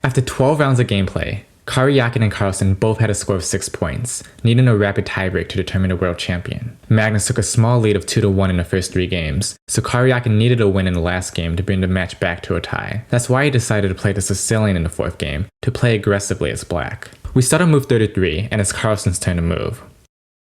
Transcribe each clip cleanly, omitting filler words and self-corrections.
After 12 rounds of gameplay, Karjakin and Carlsen both had a score of 6 points, needing a rapid tiebreak to determine the world champion. Magnus took a small lead of 2-1 in the first 3 games, so Karjakin needed a win in the last game to bring the match back to a tie. That's why he decided to play the Sicilian in the 4th game, to play aggressively as black. We start on move 33, and it's Carlsen's turn to move.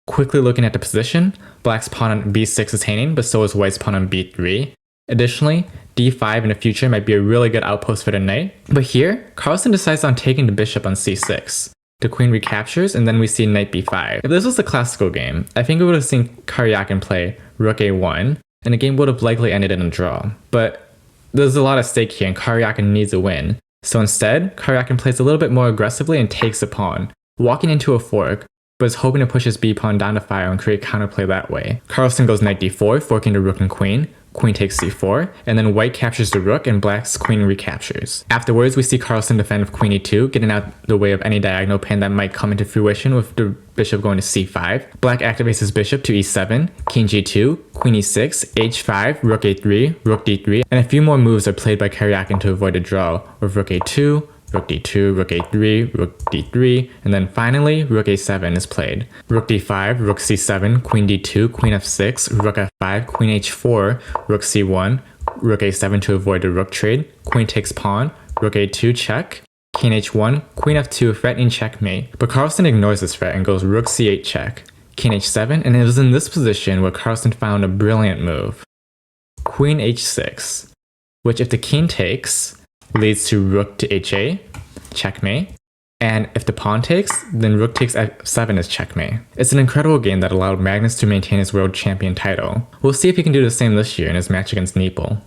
Quickly looking at the position, black's pawn on b6 is hanging, but so is white's pawn on b3. Additionally, d5 in the future might be a really good outpost for the knight, but here, Carlsen decides on taking the bishop on c6. The queen recaptures, and then we see knight b5. If this was a classical game, I think we would have seen Karjakin play rook a1, and the game would have likely ended in a draw. But there's a lot at stake here, and Karjakin needs a win. So instead, Karjakin plays a little bit more aggressively and takes a pawn, walking into a fork, but is hoping to push his b-pawn down to file and create counterplay that way. Carlsen goes knight d4, forking the rook and queen. Queen takes c4, and then white captures the rook and black's queen recaptures. Afterwards, we see Carlsen defend with queen e2, getting out the way of any diagonal pin that might come into fruition with the bishop going to c5. Black activates his bishop to e7, king g2, queen e6, h5, rook a3, rook d3, and a few more moves are played by Karjakin to avoid a draw, with rook a2, rook d2, rook a3, rook d3, and then finally rook a7 is played. Rook d5, rook c7, queen d2, queen f6, rook f5, queen h4, rook c1, rook a7 to avoid the rook trade, queen takes pawn, rook a2 check, king h1, queen f2 threatening checkmate. But Carlsen ignores this threat and goes rook c8 check, king h7, and it was in this position where Carlsen found a brilliant move. Queen h6, which if the king takes, leads to rook to ha, checkmate, and if the pawn takes, then rook takes f7 is checkmate. It's an incredible game that allowed Magnus to maintain his world champion title. We'll see if he can do the same this year in his match against Nepal.